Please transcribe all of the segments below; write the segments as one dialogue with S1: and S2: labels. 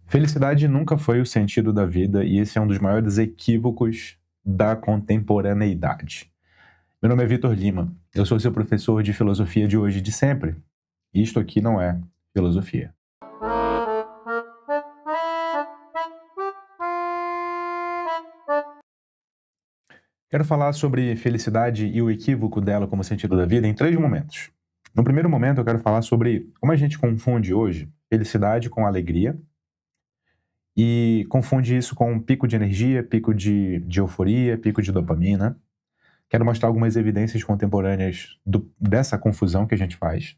S1: Felicidade nunca foi o sentido da vida e esse é um dos maiores equívocos da contemporaneidade. Meu nome é Vitor Lima, eu sou seu professor de filosofia de hoje e de sempre. E isto aqui não é filosofia. Quero falar sobre felicidade e o equívoco dela como sentido da vida em 3 momentos. No primeiro momento, eu quero falar sobre como a gente confunde hoje felicidade com alegria e confunde isso com um pico de energia, pico de euforia, pico de dopamina. Quero mostrar algumas evidências contemporâneas dessa confusão que a gente faz.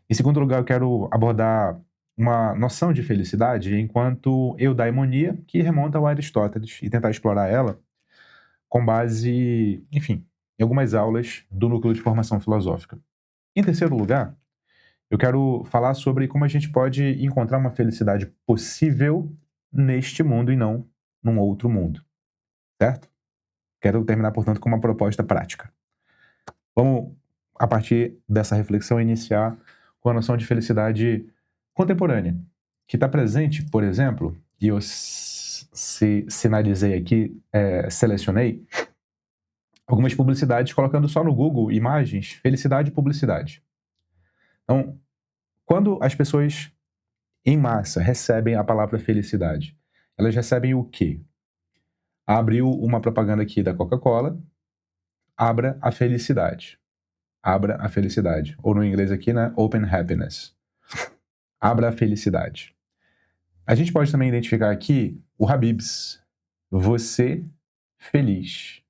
S1: Em segundo lugar, eu quero abordar uma noção de felicidade enquanto eudaimonia, que remonta ao Aristóteles, e tentar explorar ela com base, enfim, em algumas aulas do núcleo de formação filosófica. Em terceiro lugar, eu quero falar sobre como a gente pode encontrar uma felicidade possível neste mundo e não num outro mundo, certo? Quero terminar, portanto, com uma proposta prática. Vamos, a partir dessa reflexão, iniciar com a noção de felicidade contemporânea, que está presente, por exemplo, e eu sinalizei aqui, selecionei algumas publicidades colocando só no Google imagens, felicidade e publicidade. Então, quando as pessoas em massa recebem a palavra felicidade, elas recebem o quê? Abriu uma propaganda aqui da Coca-Cola, abra a felicidade. Abra a felicidade. Ou no inglês aqui, né? Open happiness. Abra a felicidade. A gente pode também identificar aqui o Habib's. Você feliz.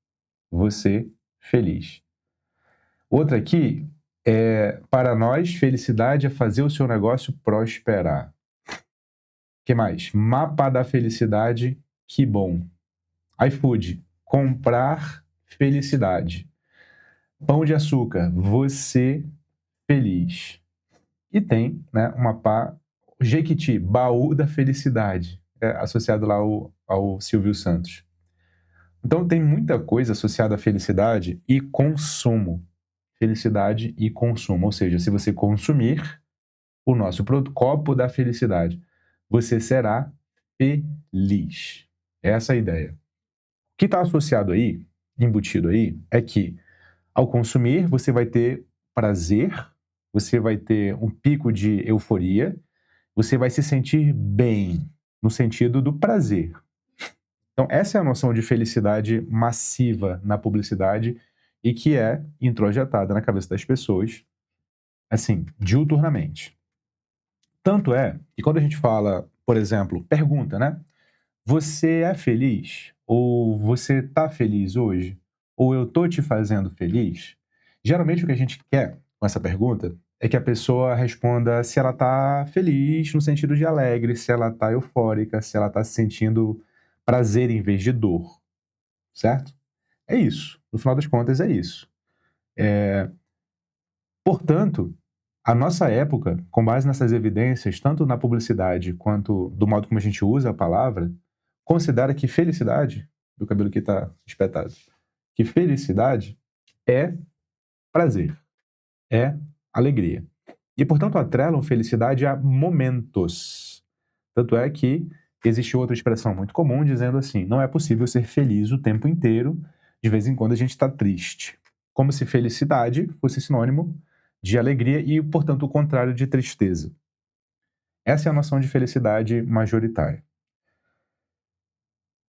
S1: Você feliz. Outra aqui é, para nós, felicidade é fazer o seu negócio prosperar. O que mais? Mapa da felicidade, que bom. iFood, comprar felicidade. Pão de açúcar, você feliz. E tem, né, uma pá, Jequiti, baú da felicidade, associado lá ao Silvio Santos. Então tem muita coisa associada à felicidade e consumo. Felicidade e consumo, ou seja, se você consumir o nosso copo da felicidade, você será feliz. Essa é a ideia. O que está associado aí, embutido aí, é que ao consumir você vai ter prazer, você vai ter um pico de euforia, você vai se sentir bem, no sentido do prazer. Então, essa é a noção de felicidade massiva na publicidade e que é introjetada na cabeça das pessoas, assim, diuturnamente. Tanto é que quando a gente fala, por exemplo, pergunta, né? Você é feliz? Ou você tá feliz hoje? Ou eu tô te fazendo feliz? Geralmente o que a gente quer com essa pergunta é que a pessoa responda se ela tá feliz no sentido de alegre, se ela tá eufórica, se ela tá se sentindo prazer em vez de dor, certo? É isso. No final das contas, é isso. Portanto, a nossa época, com base nessas evidências, tanto na publicidade quanto do modo como a gente usa a palavra, considera que felicidade, do cabelo que está espetado, que felicidade é prazer, é alegria. E, portanto, atrelam felicidade a momentos. Tanto é que existe outra expressão muito comum dizendo assim, não é possível ser feliz o tempo inteiro, de vez em quando a gente está triste. Como se felicidade fosse sinônimo de alegria e, portanto, o contrário de tristeza. Essa é a noção de felicidade majoritária.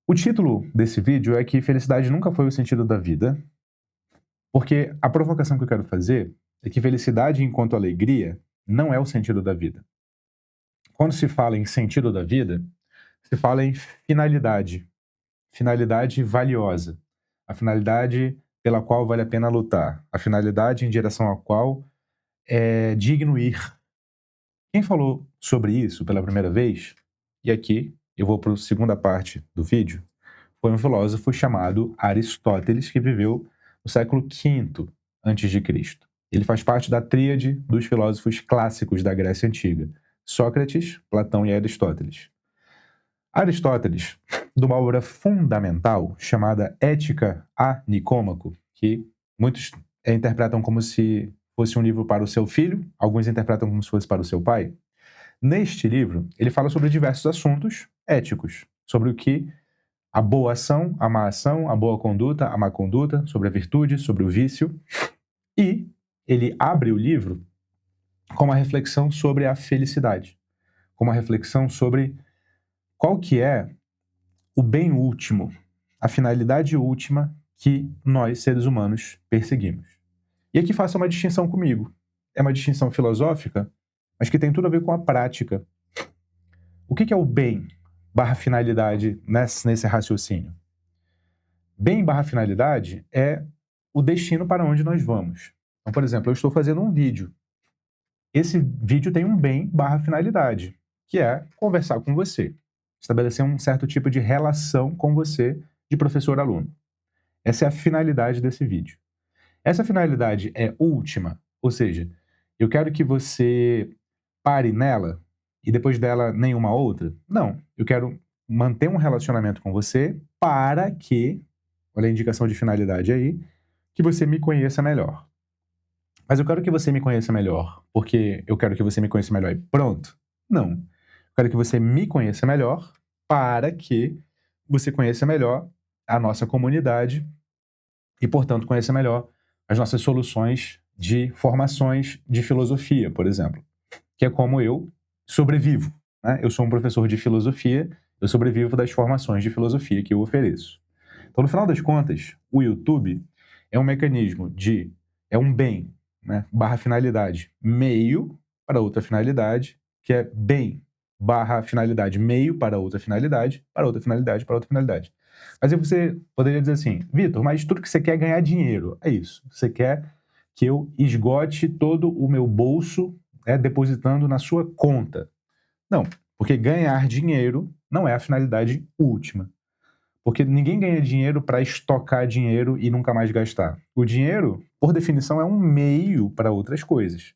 S1: O título desse vídeo é que felicidade nunca foi o sentido da vida, porque a provocação que eu quero fazer é que felicidade enquanto alegria não é o sentido da vida. Quando se fala em sentido da vida, se fala em finalidade, finalidade valiosa, a finalidade pela qual vale a pena lutar, a finalidade em direção à qual é digno ir. Quem falou sobre isso pela primeira vez, e aqui eu vou para a segunda parte do vídeo, foi um filósofo chamado Aristóteles, que viveu no século V a.C. Ele faz parte da tríade dos filósofos clássicos da Grécia Antiga, Sócrates, Platão e Aristóteles. Aristóteles, de uma obra fundamental chamada Ética a Nicômaco, que muitos interpretam como se fosse um livro para o seu filho, alguns interpretam como se fosse para o seu pai. Neste livro, ele fala sobre diversos assuntos éticos, sobre o que a boa ação, a má ação, a boa conduta, a má conduta, sobre a virtude, sobre o vício. E ele abre o livro com uma reflexão sobre a felicidade, com uma reflexão sobre qual que é o bem último, a finalidade última que nós, seres humanos, perseguimos. E aqui faça uma distinção comigo. É uma distinção filosófica, mas que tem tudo a ver com a prática. O que é o bem barra finalidade nesse raciocínio? Bem barra finalidade é o destino para onde nós vamos. Então, por exemplo, eu estou fazendo um vídeo. Esse vídeo tem um bem barra finalidade, que é conversar com você, estabelecer um certo tipo de relação com você de professor-aluno. Essa é a finalidade desse vídeo. Essa finalidade é última, ou seja, eu quero que você pare nela e depois dela nenhuma outra? Não, eu quero manter um relacionamento com você para que, olha a indicação de finalidade aí, que você me conheça melhor. Mas eu quero que você me conheça melhor porque eu quero que você me conheça melhor e pronto? Não. Eu quero que você me conheça melhor para que você conheça melhor a nossa comunidade e, portanto, conheça melhor as nossas soluções de formações de filosofia, por exemplo, que é como eu sobrevivo, né? Eu sou um professor de filosofia, eu sobrevivo das formações de filosofia que eu ofereço. Então, no final das contas, o YouTube é um mecanismo é um bem, né, barra finalidade, meio para outra finalidade, que é bem barra finalidade, meio para outra finalidade, para outra finalidade, para outra finalidade. Mas aí você poderia dizer assim, Vitor, mas tudo que você quer é ganhar dinheiro. É isso. Você quer que eu esgote todo o meu bolso, depositando na sua conta. Não, porque ganhar dinheiro não é a finalidade última. Porque ninguém ganha dinheiro para estocar dinheiro e nunca mais gastar. O dinheiro, por definição, é um meio para outras coisas.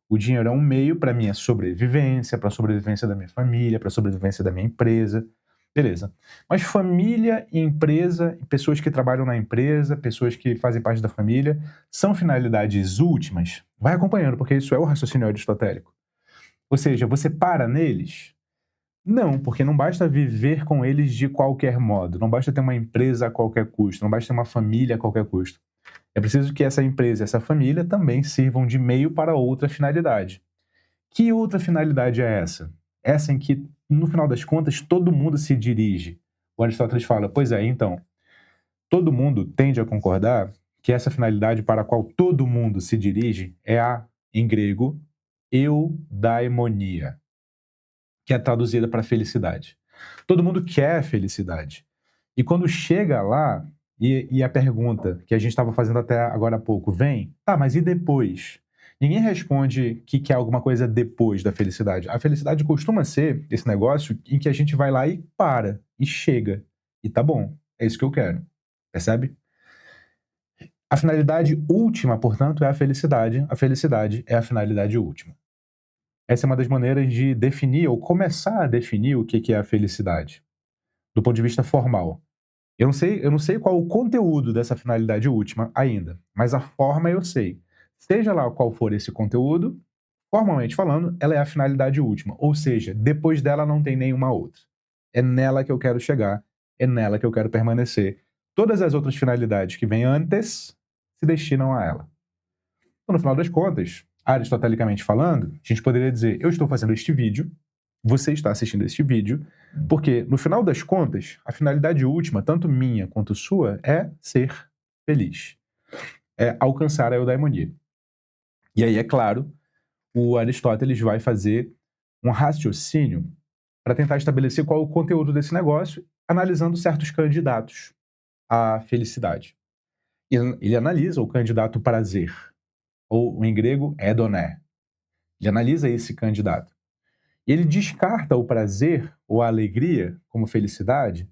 S1: O dinheiro é um meio para a minha sobrevivência, para a sobrevivência da minha família, para a sobrevivência da minha empresa. Beleza. Mas família e empresa, pessoas que trabalham na empresa, pessoas que fazem parte da família, são finalidades últimas? Vai acompanhando, porque isso é o raciocínio aristotélico. Ou seja, você para neles? Não, porque não basta viver com eles de qualquer modo, não basta ter uma empresa a qualquer custo, não basta ter uma família a qualquer custo. É preciso que essa empresa e essa família também sirvam de meio para outra finalidade. Que outra finalidade é essa? Essa em que, no final das contas, todo mundo se dirige. O Aristóteles fala, pois é, então, todo mundo tende a concordar que essa finalidade para a qual todo mundo se dirige é em grego, eudaimonia, que é traduzida para felicidade. Todo mundo quer felicidade. E quando chega lá, e a pergunta que a gente estava fazendo até agora há pouco vem, tá, mas e depois? Ninguém responde que quer alguma coisa depois da felicidade. A felicidade costuma ser esse negócio em que a gente vai lá e para, e chega. E tá bom, é isso que eu quero. Percebe? A finalidade última, portanto, é a felicidade. A felicidade é a finalidade última. Essa é uma das maneiras de definir, ou começar a definir o que é a felicidade, do ponto de vista formal. Eu não sei qual o conteúdo dessa finalidade última ainda, mas a forma eu sei. Seja lá qual for esse conteúdo, formalmente falando, ela é a finalidade última, ou seja, depois dela não tem nenhuma outra. É nela que eu quero chegar, é nela que eu quero permanecer. Todas as outras finalidades que vêm antes se destinam a ela. Então, no final das contas, aristotelicamente falando, a gente poderia dizer, eu estou fazendo este vídeo, você está assistindo este vídeo, porque, no final das contas, a finalidade última, tanto minha quanto sua, é ser feliz. É alcançar a eudaimonia. E aí, é claro, o Aristóteles vai fazer um raciocínio para tentar estabelecer qual é o conteúdo desse negócio, analisando certos candidatos à felicidade. Ele analisa o candidato prazer, ou em grego, hedoné. Ele analisa esse candidato. E ele descarta o prazer ou a alegria como felicidade,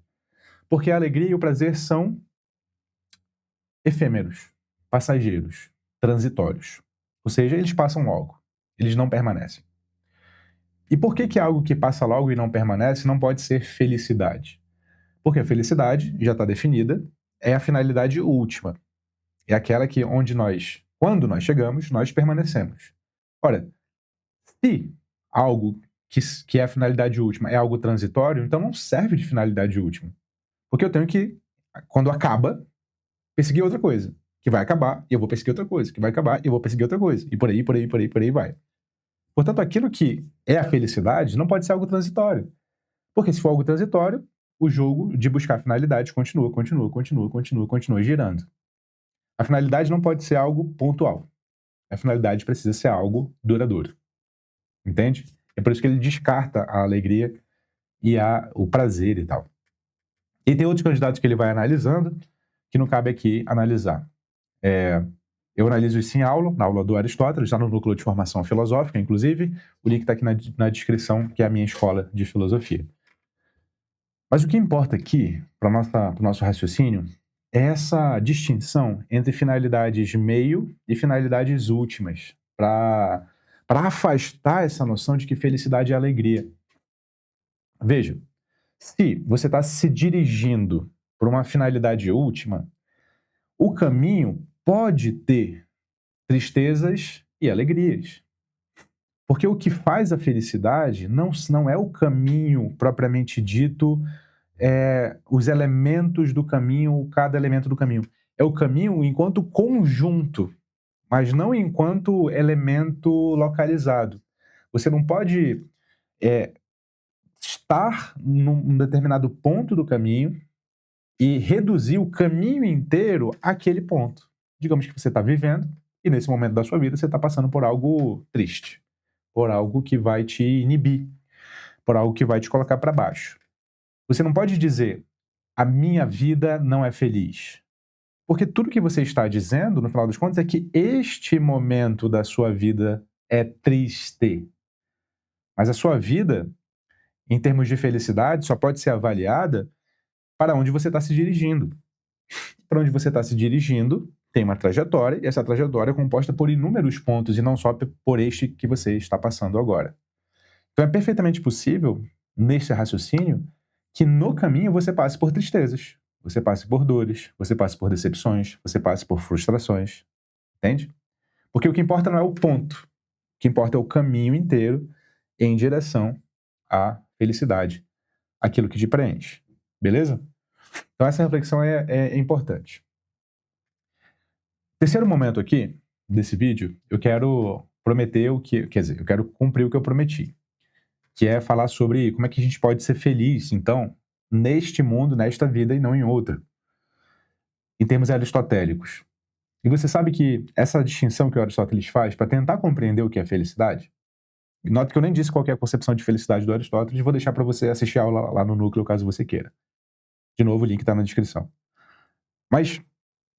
S1: porque a alegria e o prazer são efêmeros, passageiros, transitórios. Ou seja, eles passam logo, eles não permanecem. E por que algo que passa logo e não permanece não pode ser felicidade? Porque a felicidade, já está definida, é a finalidade última. É aquela que quando nós chegamos, nós permanecemos. Ora, se algo que é a finalidade última, é algo transitório, então não serve de finalidade última. Porque eu tenho que, quando acaba, perseguir outra coisa. Que vai acabar, e eu vou perseguir outra coisa. Que vai acabar, e eu vou perseguir outra coisa. E por aí vai. Portanto, aquilo que é a felicidade não pode ser algo transitório. Porque se for algo transitório, o jogo de buscar finalidade continua girando. A finalidade não pode ser algo pontual. A finalidade precisa ser algo duradouro. Entende? É por isso que ele descarta a alegria e o prazer e tal. E tem outros candidatos que ele vai analisando, que não cabe aqui analisar. Eu analiso isso em aula, na aula do Aristóteles, já no núcleo de formação filosófica, inclusive. O link está aqui na descrição, que é a minha escola de filosofia. Mas o que importa aqui, para o nosso raciocínio, é essa distinção entre finalidades meio e finalidades últimas, para afastar essa noção de que felicidade é alegria. Veja, se você está se dirigindo para uma finalidade última, o caminho pode ter tristezas e alegrias. Porque o que faz a felicidade não é o caminho propriamente dito, os elementos do caminho, cada elemento do caminho. É o caminho enquanto conjunto, mas não enquanto elemento localizado. Você não pode estar num determinado ponto do caminho e reduzir o caminho inteiro àquele ponto. Digamos que você está vivendo e nesse momento da sua vida você está passando por algo triste, por algo que vai te inibir, por algo que vai te colocar para baixo. Você não pode dizer, a minha vida não é feliz. Porque tudo que você está dizendo, no final das contas, é que este momento da sua vida é triste. Mas a sua vida, em termos de felicidade, só pode ser avaliada para onde você está se dirigindo. Para onde você está se dirigindo, tem uma trajetória, e essa trajetória é composta por inúmeros pontos, e não só por este que você está passando agora. Então é perfeitamente possível, nesse raciocínio, que no caminho você passe por tristezas, você passe por dores, você passe por decepções, você passe por frustrações. Entende? Porque o que importa não é o ponto, o que importa é o caminho inteiro em direção à felicidade, aquilo que te preenche. Beleza? Então essa reflexão é importante. Terceiro momento aqui, desse vídeo, eu quero prometer eu quero cumprir o que eu prometi, que é falar sobre como é que a gente pode ser feliz, então, neste mundo, nesta vida e não em outra, em termos aristotélicos. E você sabe que essa distinção que o Aristóteles faz para tentar compreender o que é felicidade, nota que eu nem disse qual que é a concepção de felicidade do Aristóteles, vou deixar para você assistir a aula lá no núcleo, caso você queira. De novo, o link está na descrição. Mas,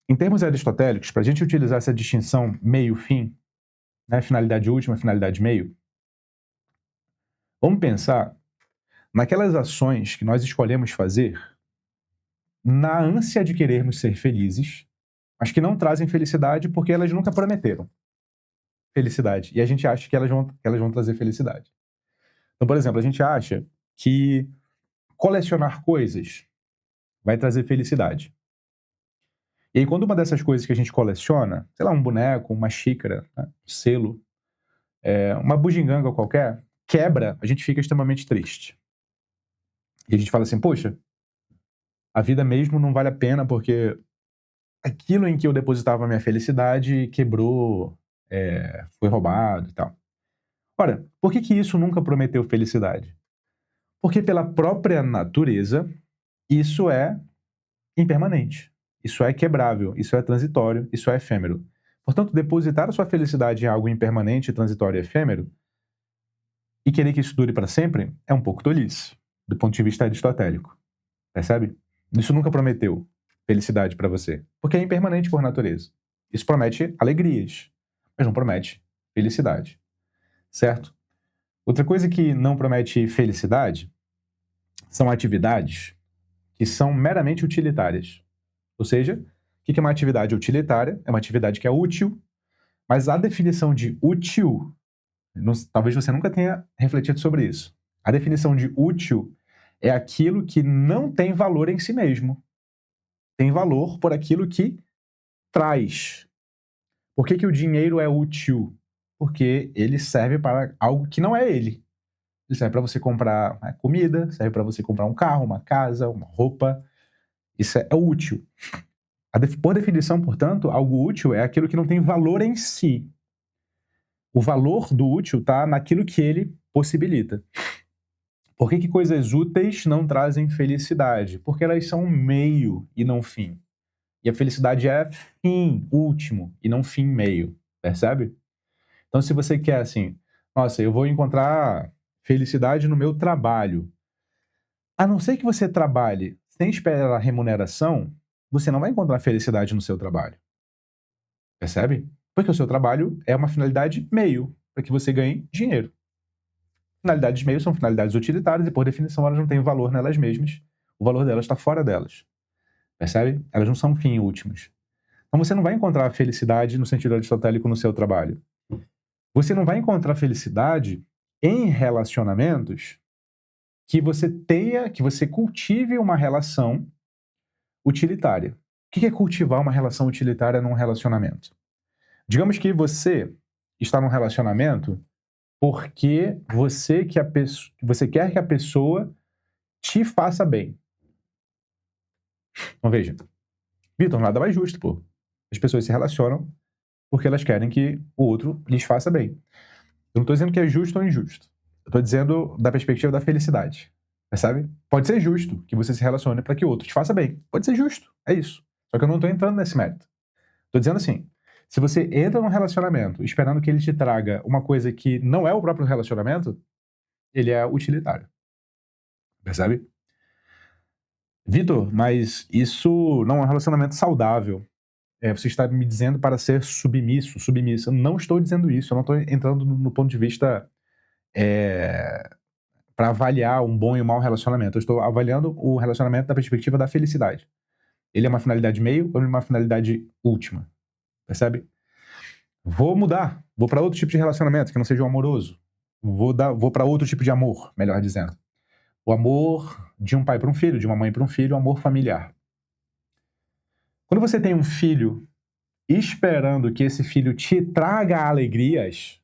S1: em termos aristotélicos, para a gente utilizar essa distinção meio-fim, né, finalidade última, finalidade meio, vamos pensar naquelas ações que nós escolhemos fazer na ânsia de querermos ser felizes, mas que não trazem felicidade porque elas nunca prometeram felicidade. E a gente acha que elas vão trazer felicidade. Então, por exemplo, a gente acha que colecionar coisas vai trazer felicidade. E aí, quando uma dessas coisas que a gente coleciona, sei lá, um boneco, uma xícara, né, um selo, uma bugiganga qualquer, quebra, a gente fica extremamente triste. E a gente fala assim, poxa, a vida mesmo não vale a pena porque aquilo em que eu depositava a minha felicidade quebrou, foi roubado e tal. Ora, por que isso nunca prometeu felicidade? Porque pela própria natureza, isso é impermanente, isso é quebrável, isso é transitório, isso é efêmero. Portanto, depositar a sua felicidade em algo impermanente, transitório e efêmero e querer que isso dure para sempre é um pouco tolice, do ponto de vista aristotélico. Percebe? Isso nunca prometeu felicidade para você, porque é impermanente por natureza. Isso promete alegrias, mas não promete felicidade. Certo? Outra coisa que não promete felicidade são atividades que são meramente utilitárias. Ou seja, o que é uma atividade utilitária? É uma atividade que é útil, mas a definição de útil, talvez você nunca tenha refletido sobre isso. A definição de útil é aquilo que não tem valor em si mesmo. Tem valor por aquilo que traz. Por que o dinheiro é útil? Porque ele serve para algo que não é ele. Ele serve para você comprar comida, serve para você comprar um carro, uma casa, uma roupa. Isso é útil. Por definição, portanto, algo útil é aquilo que não tem valor em si. O valor do útil está naquilo que ele possibilita. Por que coisas úteis não trazem felicidade? Porque elas são meio e não fim. E a felicidade é fim último e não fim meio. Percebe? Então, se você quer assim, nossa, eu vou encontrar felicidade no meu trabalho. A não ser que você trabalhe sem esperar remuneração, você não vai encontrar felicidade no seu trabalho. Percebe? Porque o seu trabalho é uma finalidade meio, para que você ganhe dinheiro. Finalidades meio são finalidades utilitárias e, por definição, elas não têm valor nelas mesmas. O valor delas está fora delas. Percebe? Elas não são fim últimos. Então você não vai encontrar felicidade no sentido aristotélico no seu trabalho. Você não vai encontrar felicidade em relacionamentos que você cultive uma relação utilitária. O que é cultivar uma relação utilitária num relacionamento? Digamos que você está num relacionamento porque você quer que a pessoa te faça bem. Então veja, Vitor, nada mais justo, pô. As pessoas se relacionam porque elas querem que o outro lhes faça bem. Eu não estou dizendo que é justo ou injusto. Eu estou dizendo da perspectiva da felicidade. Percebe? Pode ser justo que você se relacione para que o outro te faça bem. Pode ser justo. É isso. Só que eu não estou entrando nesse mérito. Estou dizendo assim, se você entra num relacionamento esperando que ele te traga uma coisa que não é o próprio relacionamento, ele é utilitário. Percebe? Vitor, mas isso não é um relacionamento saudável. Você está me dizendo para ser submisso, submissa. Eu não estou dizendo isso. Eu não estou entrando no ponto de vista para avaliar um bom e um mau relacionamento. Eu estou avaliando o relacionamento da perspectiva da felicidade. Ele é uma finalidade meio ou ele é uma finalidade última? Percebe? Vou mudar. Vou para outro tipo de relacionamento que não seja o amoroso. Vou para outro tipo de amor, melhor dizendo. O amor de um pai para um filho, de uma mãe para um filho, o amor familiar. Quando você tem um filho esperando que esse filho te traga alegrias,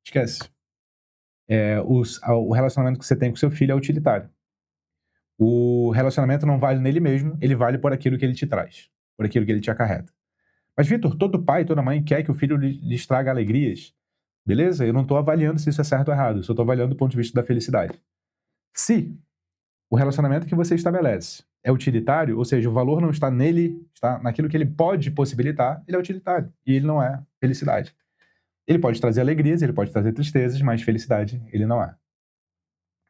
S1: esquece. O relacionamento que você tem com seu filho é utilitário. O relacionamento não vale nele mesmo, ele vale por aquilo que ele te traz, por aquilo que ele te acarreta. Mas, Vitor, todo pai, toda mãe quer que o filho lhes traga alegrias. Beleza? Eu não estou avaliando se isso é certo ou errado, eu só estou avaliando do ponto de vista da felicidade. Se o relacionamento que você estabelece é utilitário, ou seja, o valor não está nele, está naquilo que ele pode possibilitar, ele é utilitário e ele não é felicidade. Ele pode trazer alegrias, ele pode trazer tristezas, mas felicidade ele não é.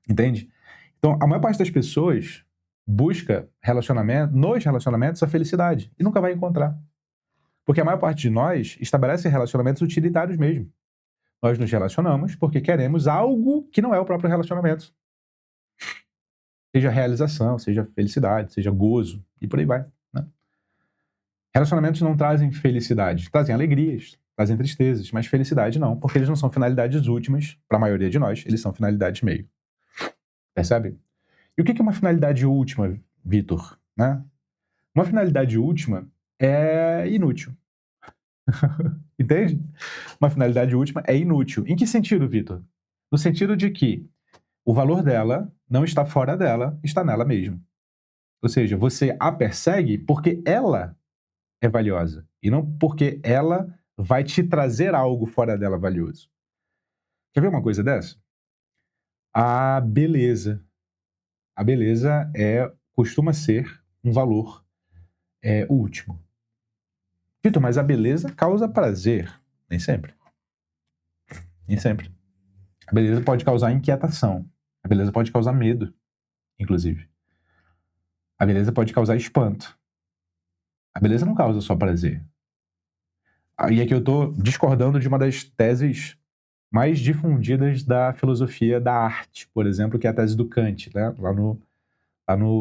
S1: Entende? Então, a maior parte das pessoas busca nos relacionamentos a felicidade e nunca vai encontrar. Porque a maior parte de nós estabelece relacionamentos utilitários mesmo. Nós nos relacionamos porque queremos algo que não é o próprio relacionamento. Seja realização, seja felicidade, seja gozo e por aí vai. Né? Relacionamentos não trazem felicidade, trazem alegrias, trazem tristezas, mas felicidade não, porque eles não são finalidades últimas, para a maioria de nós, eles são finalidades meio. Percebe? E o que é uma finalidade última, Vitor? Né? Uma finalidade última é inútil. Entende? Uma finalidade última é inútil. Em que sentido, Vitor? No sentido de que o valor dela não está fora dela, está nela mesma. Ou seja, você a persegue porque ela é valiosa e não porque ela vai te trazer algo fora dela valioso. Quer ver uma coisa dessa? A beleza. A beleza costuma ser um valor último. Vitor, mas a beleza causa prazer. Nem sempre. Nem sempre. A beleza pode causar inquietação. A beleza pode causar medo, inclusive. A beleza pode causar espanto. A beleza não causa só prazer. E aqui eu estou discordando de uma das teses mais difundidas da filosofia da arte, por exemplo, que é a tese do Kant, né?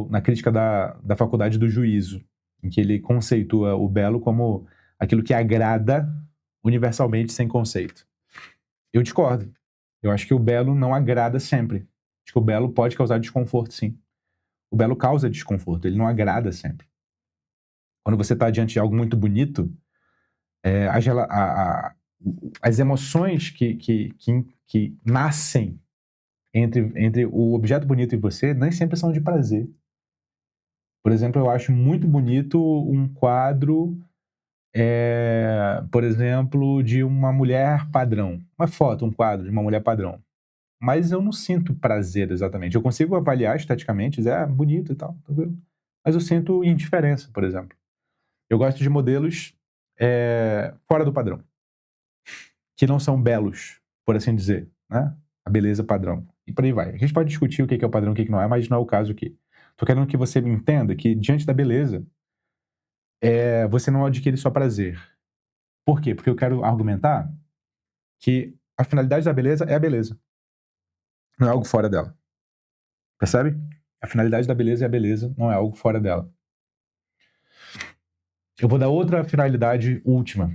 S1: Na crítica da faculdade do juízo, em que ele conceitua o belo como aquilo que agrada universalmente sem conceito. Eu discordo. Eu acho que o belo não agrada sempre. Acho que o belo pode causar desconforto, sim. O belo causa desconforto, ele não agrada sempre. Quando você está diante de algo muito bonito, as emoções que nascem entre o objeto bonito e você nem sempre são de prazer. Por exemplo, eu acho muito bonito um quadro, por exemplo, de uma mulher padrão. Uma foto, um quadro de uma mulher padrão. Mas eu não sinto prazer exatamente. Eu consigo avaliar esteticamente, dizer, bonito e tal, tranquilo. Mas eu sinto indiferença, por exemplo. Eu gosto de modelos fora do padrão, que não são belos, por assim dizer, né? A beleza padrão. E por aí vai. A gente pode discutir o que é o padrão e o que não é, mas não é o caso aqui. Tô querendo que você me entenda que, diante da beleza, você não adquire só prazer. Por quê? Porque eu quero argumentar que a finalidade da beleza é a beleza. Não é algo fora dela. Percebe? A finalidade da beleza é a beleza, não é algo fora dela. Eu vou dar outra finalidade última,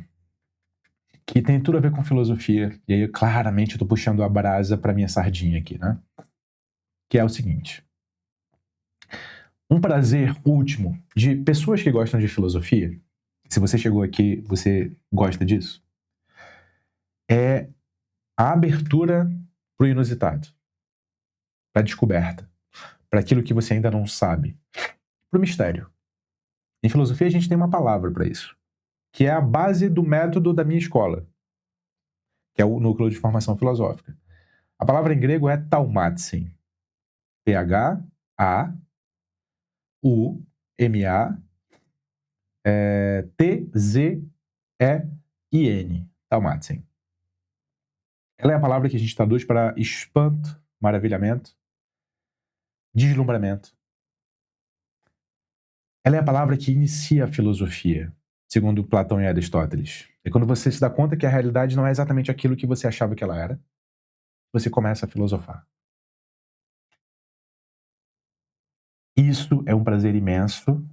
S1: que tem tudo a ver com filosofia, e aí claramente eu tô puxando a brasa pra minha sardinha aqui, né? Que é o seguinte. Um prazer último de pessoas que gostam de filosofia, se você chegou aqui, você gosta disso, é a abertura pro inusitado, pra descoberta, para aquilo que você ainda não sabe, pro mistério. Em filosofia a gente tem uma palavra para isso, que é a base do método da minha escola, que é o núcleo de formação filosófica. A palavra em grego é taumatzin. T-Z-E-I-N. Taumatzin. Ela é a palavra que a gente traduz para espanto, maravilhamento, deslumbramento. Ela é a palavra que inicia a filosofia, segundo Platão e Aristóteles. É quando você se dá conta que a realidade não é exatamente aquilo que você achava que ela era, você começa a filosofar. Isso é um prazer imenso,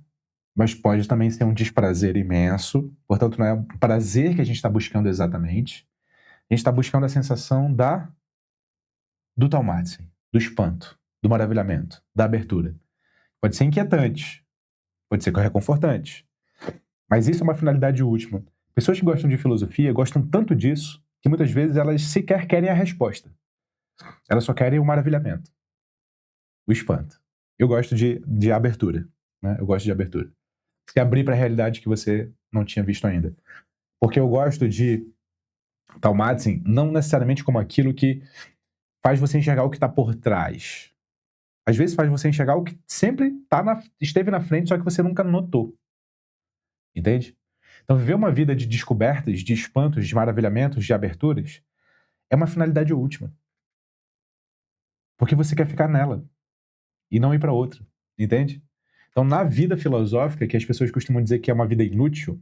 S1: mas pode também ser um desprazer imenso. Portanto, não é um prazer que a gente está buscando exatamente. A gente está buscando a sensação do taumatzin, do espanto, do maravilhamento, da abertura. Pode ser inquietante, pode ser reconfortante, mas isso é uma finalidade última. Pessoas que gostam de filosofia gostam tanto disso que muitas vezes elas sequer querem a resposta. Elas só querem o maravilhamento, o espanto. Eu gosto de abertura, né? Eu gosto de abertura. Se abrir para a realidade que você não tinha visto ainda. Porque eu gosto de taumatzin não necessariamente como aquilo que faz você enxergar o que está por trás. Às vezes faz você enxergar o que sempre esteve na frente, só que você nunca notou. Entende? Então, viver uma vida de descobertas, de espantos, de maravilhamentos, de aberturas, é uma finalidade última. Porque você quer ficar nela e não ir para outra. Entende? Então, na vida filosófica, que as pessoas costumam dizer que é uma vida inútil,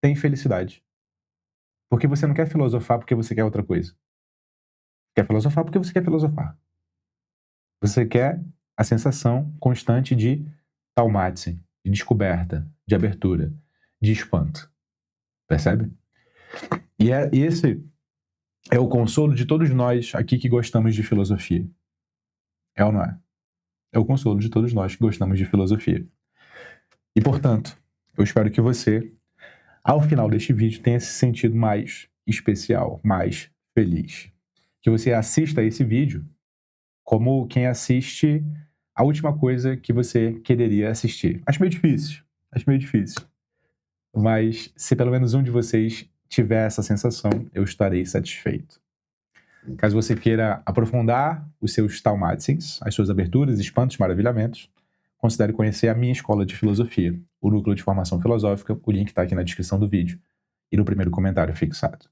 S1: tem felicidade. Porque você não quer filosofar porque você quer outra coisa. Quer filosofar porque você quer filosofar. Você quer a sensação constante de taumatzin, de descoberta, de abertura, de espanto. Percebe? E esse é o consolo de todos nós aqui que gostamos de filosofia. É ou não é? É o consolo de todos nós que gostamos de filosofia. E, portanto, eu espero que você, ao final deste vídeo, tenha se sentido mais especial, mais feliz. Que você assista esse vídeo como quem assiste a última coisa que você quereria assistir. Acho meio difícil. Mas se pelo menos um de vocês tiver essa sensação, eu estarei satisfeito. Caso você queira aprofundar os seus taumatzins, as suas aberturas, espantos, maravilhamentos, considere conhecer a minha escola de filosofia, o núcleo de formação filosófica. O link está aqui na descrição do vídeo e no primeiro comentário fixado.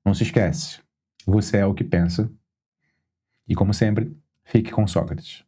S1: Não se esquece, você é o que pensa. E como sempre, fique com Sócrates.